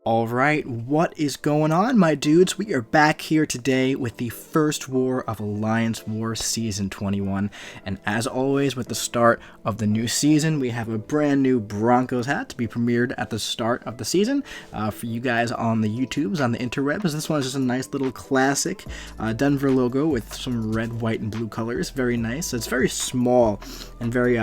Alright, what is going on, my dudes? We are back here today with the first war of Alliance War Season 21, and as always, with the start of the new season, we have a brand new Broncos hat to be premiered at the start of the season. For you guys on the YouTubes, on the interwebs, this one is just a nice little classic Denver logo with some red, white, and blue colors. Very nice. It's very small and very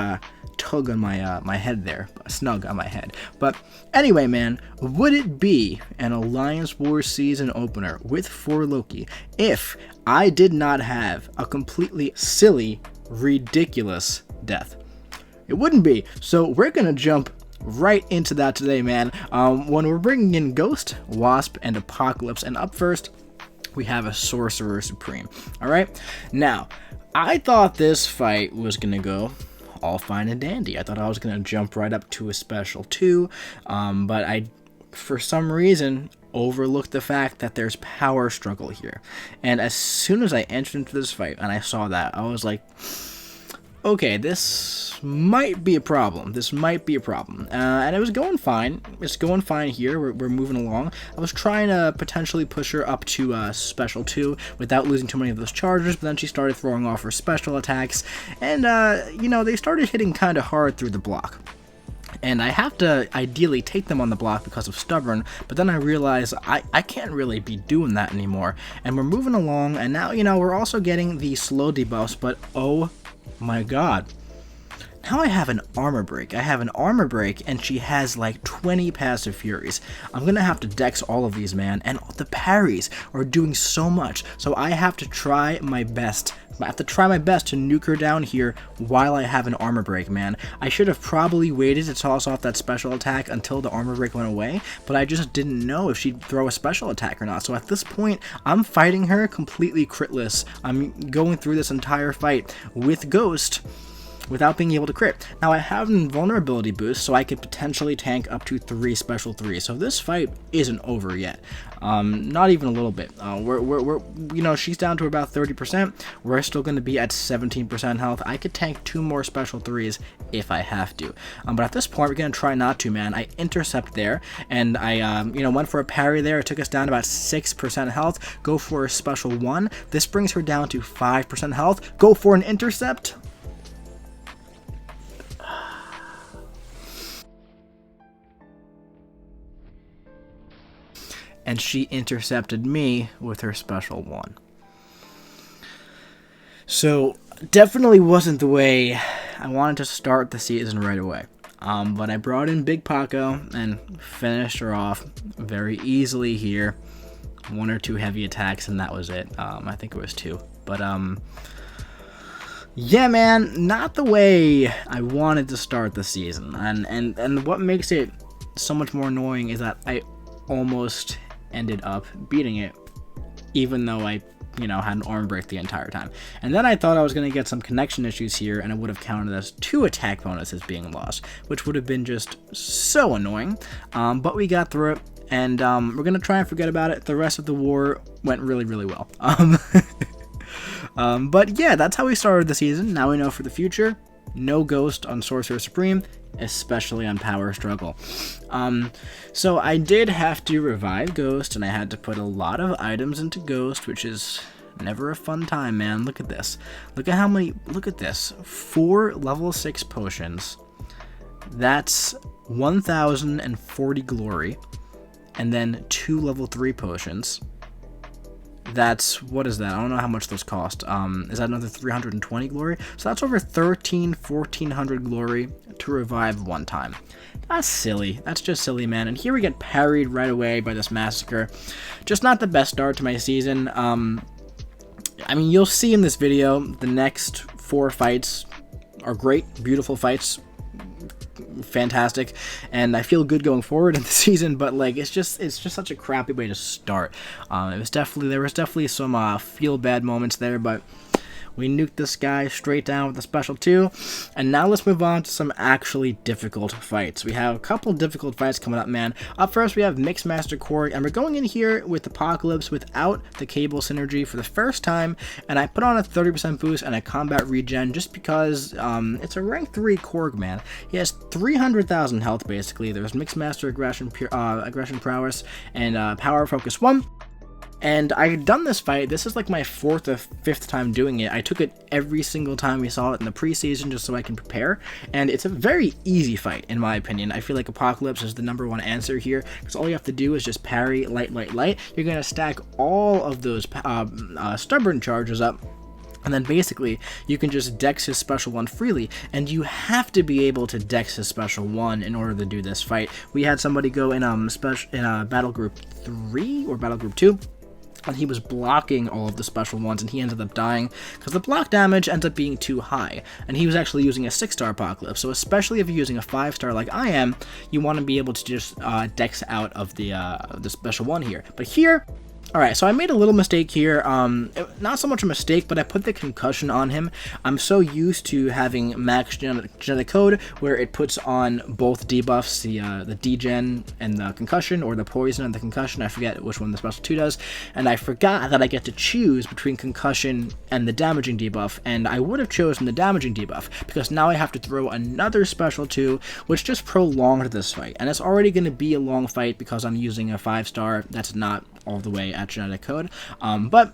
tug on my head there, snug on my head. But anyway, man, would it be an Alliance War season opener with For Loki if I did not have a completely silly, ridiculous death? It wouldn't be. So we're gonna jump right into that today, man. When we're bringing in Ghost, Wasp, and Apocalypse, and up first we have a Sorcerer Supreme. All right, now I thought this fight was gonna go all fine and dandy. I thought I was going to jump right up to a special 2, but I, for some reason, overlooked the fact that there's power struggle here. And as soon as I entered into this fight and I saw that, I was like, okay, this might be a problem. And it was going fine. It's going fine here. We're moving along. I was trying to potentially push her up to special 2 without losing too many of those charges, but then she started throwing off her special attacks, and, they started hitting kind of hard through the block. And I have to ideally take them on the block because of stubborn, but then I realize I can't really be doing that anymore. And we're moving along, and now, we're also getting the slow debuffs, but oh my god. Now I have an armor break. And she has like 20 passive furies. I'm gonna have to dex all of these, man, and the parries are doing so much. So I have to try my best. to nuke her down here while I have an armor break, man. I should have probably waited to toss off that special attack until the armor break went away, but I just didn't know if she'd throw a special attack or not. So at this point, I'm fighting her completely critless. I'm going through this entire fight with Ghost without being able to crit. Now I have an invulnerability boost, so I could potentially tank up to 3 special 3s. So this fight isn't over yet. Not even a little bit. She's down to about 30%. We're still going to be at 17% health. I could tank 2 more special 3s if I have to. But at this point, we're going to try not to, man. I intercept there, and I, went for a parry there. It took us down to about 6% health. Go for a special 1. This brings her down to 5% health. Go for an intercept. And she intercepted me with her special 1. So, definitely wasn't the way I wanted to start the season right away. But I brought in Big Paco and finished her off very easily here. 1 or 2 heavy attacks, and that was it. I think it was 2. But, yeah, man, not the way I wanted to start the season. And what makes it so much more annoying is that I almost ended up beating it, even though I, had an arm break the entire time. And then I thought I was going to get some connection issues here, and it would have counted as 2 attack bonuses being lost, which would have been just so annoying. But we got through it, and we're going to try and forget about it. The rest of the war went really, really well. But yeah, that's how we started the season. Now we know for the future, no Ghost on Sorcerer Supreme, especially on Power Struggle. So I did have to revive Ghost, and I had to put a lot of items into Ghost, which is never a fun time, man. Look at this. Look at this. 4 level 6 potions. That's 1,040 glory, and then 2 level 3 potions. That's, what is that? I don't know how much those cost. Is that another 320 glory? So that's over 1,400 glory to revive 1 time. That's silly. That's just silly, man. And here we get parried right away by this Massacre. Just not the best start to my season. You'll see in this video, the next 4 fights are great, beautiful fights. Fantastic, and I feel good going forward in the season, but it's just such a crappy way to start. There was definitely some feel bad moments there, but We nuked this guy straight down with the special 2. And now let's move on to some actually difficult fights. We have a couple difficult fights coming up, man. Up first, we have Mixmaster Korg, and we're going in here with Apocalypse without the cable synergy for the first time, and I put on a 30% boost and a combat regen just because it's a rank 3 Korg, man. He has 300,000 health, basically. There's Mixmaster Aggression Prowess and Power Focus 1. And I've done this fight. This is like my 4th or 5th time doing it. I took it every single time we saw it in the preseason just so I can prepare. And it's a very easy fight, in my opinion. I feel like Apocalypse is the #1 answer here, because all you have to do is just parry, light. You're going to stack all of those stubborn charges up. And then basically, you can just dex his special 1 freely, and you have to be able to dex his special 1 in order to do this fight. We had somebody go in Battle Group 3 or Battle Group 2, and he was blocking all of the special ones, and he ended up dying because the block damage ends up being too high, and he was actually using a 6-star Apocalypse. So especially if you're using a 5-star like I am, you want to be able to just dex out of the special 1 here. But here, alright, so I made a little mistake here, not so much a mistake, but I put the concussion on him. I'm so used to having max genetic code, where it puts on both debuffs, the degen and the concussion, or the poison and the concussion, I forget which one the special 2 does, and I forgot that I get to choose between concussion and the damaging debuff, and I would have chosen the damaging debuff, because now I have to throw another special 2, which just prolonged this fight, and it's already going to be a long fight because I'm using a 5-star that's not all the way at genetic code, but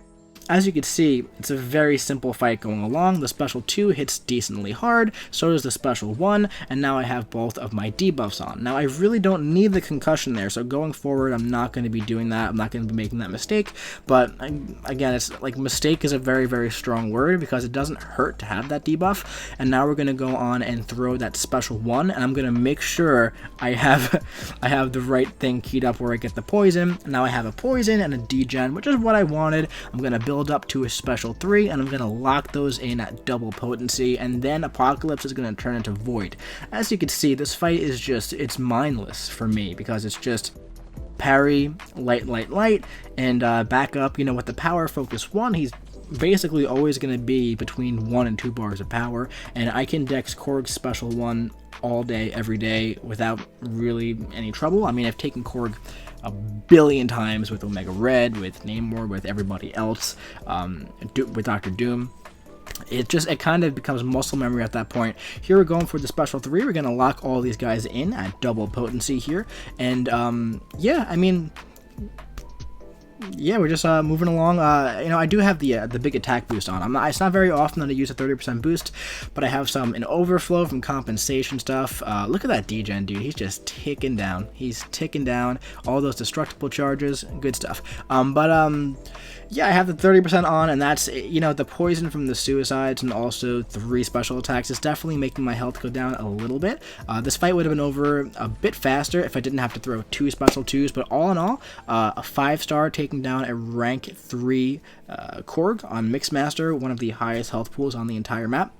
as you can see, it's a very simple fight going along. The special 2 hits decently hard, so does the special 1, and now I have both of my debuffs on. Now I really don't need the concussion there, so going forward I'm not going to be doing that. I'm not going to be making that mistake, but again, it's like mistake is a very, very strong word because it doesn't hurt to have that debuff. And now we're going to go on and throw that special 1, and I'm going to make sure I have the right thing keyed up where I get the poison. Now I have a poison and a degen, which is what I wanted. I'm going to build up to a special 3, and I'm going to lock those in at double potency, and then Apocalypse is going to turn into Void. As you can see, this fight is just, it's mindless for me because it's just parry, light, and back up, with the Power Focus 1, he's basically always going to be between 1 and 2 bars of power, and I can dex Korg's special 1 all day, every day, without really any trouble. I mean, I've taken Korg a billion times with Omega Red, with Namor, with everybody else, with Dr. Doom. It kind of becomes muscle memory at that point. Here we're going for the special 3. We're going to lock all these guys in at double potency here. And yeah, I mean, yeah, we're just moving along. I do have the big attack boost on. It's not very often that I use a 30% boost, but I have some in overflow from compensation stuff. Look at that degen, dude. He's just ticking down. He's ticking down. All those destructible charges, good stuff. Yeah, I have the 30% on, and that's, the poison from the suicides and also 3 special attacks is definitely making my health go down a little bit. This fight would have been over a bit faster if I didn't have to throw 2 special 2s, but all in all, a 5-star taking down a rank 3 Korg on Mixmaster, one of the highest health pools on the entire map.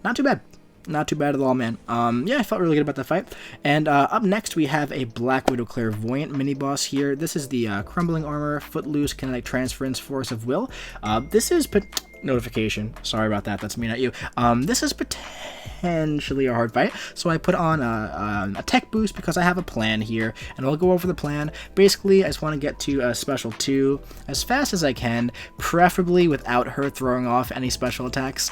Not too bad. Not too bad at all, man. Yeah, I felt really good about that fight. And up next, we have a Black Widow Clairvoyant mini-boss here. This is the Crumbling Armor, Footloose, Kinetic Transference, Force of Will. This is... Notification. Sorry about that. That's me, not you. This is potentially a hard fight, so I put on a tech boost because I have a plan here, and I'll go over the plan. Basically, I just want to get to a special 2 as fast as I can, preferably without her throwing off any special attacks.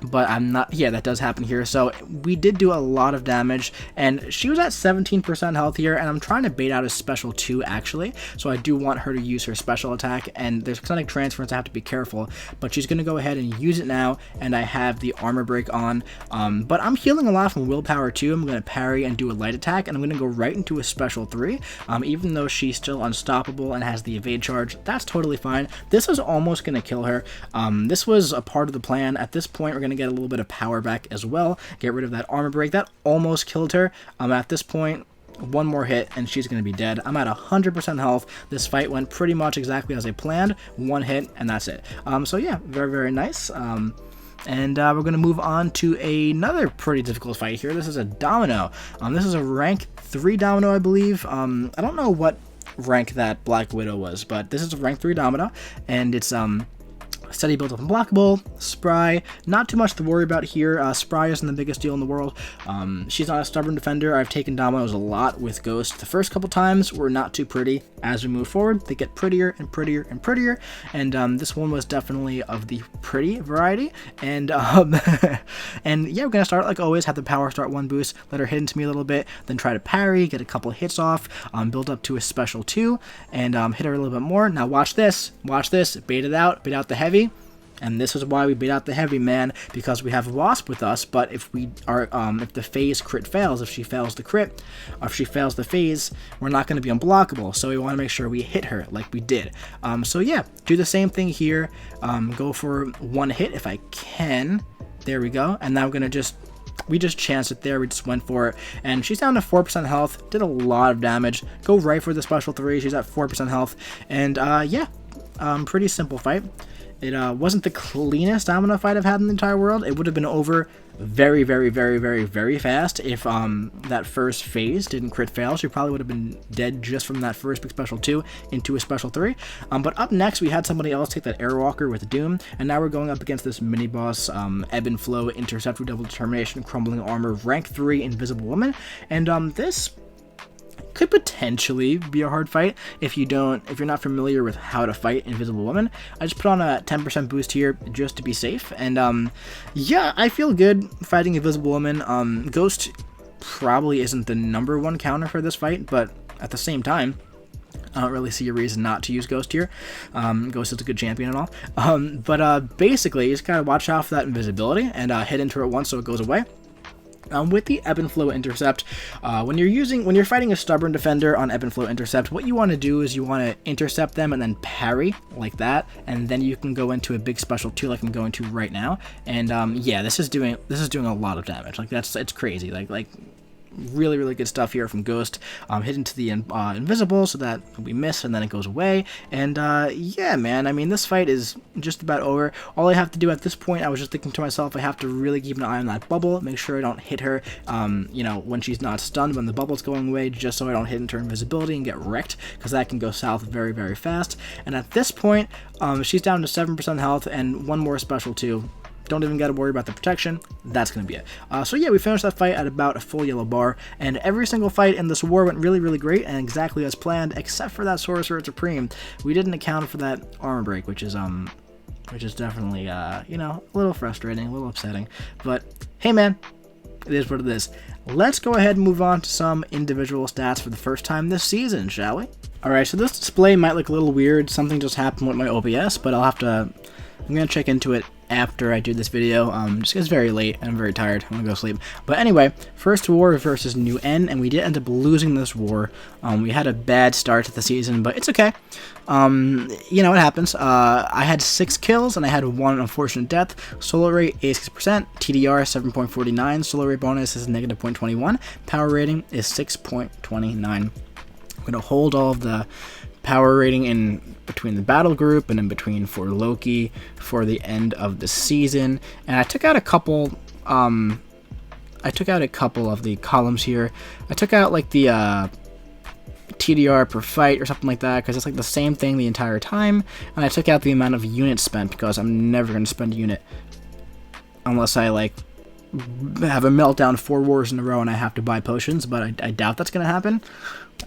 But I'm not, yeah, that does happen here. So we did do a lot of damage, and she was at 17% health here, and I'm trying to bait out a special 2 actually, so I do want her to use her special attack, and there's kinetic transference, I have to be careful, but she's going to go ahead and use it now, and I have the armor break on, but I'm healing a lot from willpower too. I'm going to parry and do a light attack, and I'm going to go right into a special 3, even though she's still unstoppable and has the evade charge. That's totally fine. This is almost going to kill her. This was a part of the plan. At this point, we're going to get a little bit of power back as well, get rid of that armor break. That almost killed her. At this point, one more hit and she's going to be dead. I'm at 100% health. This fight went pretty much exactly as I planned. One hit and that's it. So yeah, very, very nice. And we're going to move on to another pretty difficult fight here. This is a Domino. This is a rank 3 Domino, I believe. I don't know what rank that Black Widow was, but this is a rank 3 Domino, and it's Steady build up unblockable. Spry, not too much to worry about here. Spry isn't the biggest deal in the world. She's not a stubborn defender. I've taken Dominoes a lot with Ghost. The first couple times were not too pretty. As we move forward, they get prettier and prettier and prettier. And this one was definitely of the pretty variety. And and yeah, we're gonna start like always. Have the power start 1 boost. Let her hit into me a little bit. Then try to parry. Get a couple hits off. Build up to a special 2. And hit her a little bit more. Now watch this. Watch this. Bait it out. Bait out the heavy. And this is why we bait out the heavy, man, because we have Wasp with us. But if we are, if the phase crit fails, if she fails the crit, or if she fails the phase, we're not going to be unblockable. So we want to make sure we hit her like we did. So yeah, do the same thing here. Go for 1 hit if I can. There we go. And now we're going to we just chanced it there. We just went for it. And she's down to 4% health. Did a lot of damage. Go right for the special 3. She's at 4% health. And yeah, pretty simple fight. It wasn't the cleanest Domino fight I've had in the entire world. It would have been over very, very, very, very, very fast if that first phase didn't crit fail. She probably would have been dead just from that first big special 2 into a special 3. But up next, we had somebody else take that Airwalker with Doom, and now we're going up against this mini-boss, Ebb and Flow, Intercept, Redoubled Determination, Crumbling Armor, Rank 3, Invisible Woman, and this could potentially be a hard fight if you're not familiar with how to fight Invisible Woman. I just put on a 10% boost here just to be safe, and yeah, I feel good fighting Invisible Woman. Ghost probably isn't the #1 counter for this fight, but at the same time, I don't really see a reason not to use Ghost here. Ghost is a good champion and all, but basically, you just gotta watch out for that invisibility and hit into it once so it goes away. With the Ebb and Flow Intercept, when you're fighting a stubborn defender on Ebb and Flow Intercept, what you want to do is you want to intercept them and then parry like that, and then you can go into a big special 2 like I'm going to right now. And yeah, this is doing a lot of damage. Like it's crazy. Like really, really good stuff here from Ghost. Hit into the invisible so that we miss and then it goes away. And yeah, man, I mean, this fight is just about over. All I have to do at this point, I was just thinking to myself, I have to really keep an eye on that bubble, make sure I don't hit her, you know, when she's not stunned, when the bubble's going away, just so I don't hit into her invisibility and get wrecked, because that can go south very, very fast. And at this point, she's down to 7% health and 1 more special 2. Don't even got to worry about the protection. That's going to be it. So yeah, we finished that fight at about a full yellow bar, and every single fight in this war went really, really great and exactly as planned, except for that Sorcerer Supreme. We didn't account for that armor break, which is definitely, you know, a little frustrating, a little upsetting. But hey, man, it is what it is. Let's go ahead and move on to some individual stats for the first time this season, shall we? Alright, so this display might look a little weird. Something just happened with my OBS, but I'm going to check into it after I do this video, just 'cause it's very late and I'm very tired. I'm gonna go sleep. But anyway, first war versus New N, and we did end up losing this war. We had a bad start to the season, but it's okay. You know, it happens. I had 6 kills and I had 1 unfortunate death. Solo rate 86%, TDR 7.49, solo rate bonus is -0.21, power rating is 6.29. I'm gonna hold all of the power rating in between the battle group and in between for Loki for the end of the season, and I took out a couple of the columns here. I took out like the TDR per fight or something like that, because it's like the same thing the entire time, and I took out the amount of units spent, because I'm never going to spend a unit unless I like have a meltdown 4 wars in a row and I have to buy potions, but I doubt that's going to happen.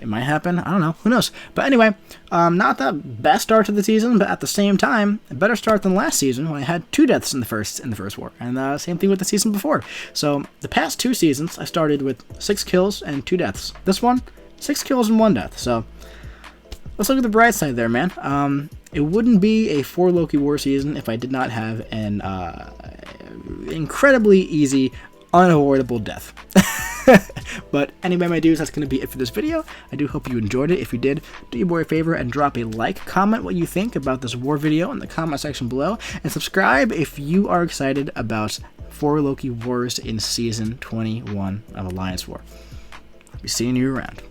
It might happen. I don't know. Who knows? But anyway, not the best start to the season, but at the same time, a better start than last season when I had 2 deaths in the first war, and same thing with the season before. So the past 2 seasons, I started with 6 kills and 2 deaths. This one, 6 kills and 1 death. So let's look at the bright side there, man. It wouldn't be a 4 Loki war season if I did not have an incredibly easy, unavoidable death. But anyway, my dudes, that's going to be it for this video. I do hope you enjoyed it. If you did, do your boy a favor and drop a like. Comment what you think about this war video in the comment section below, and subscribe if you are excited about 4 Loki wars in Season 21 of Alliance War. I'll be seeing you around.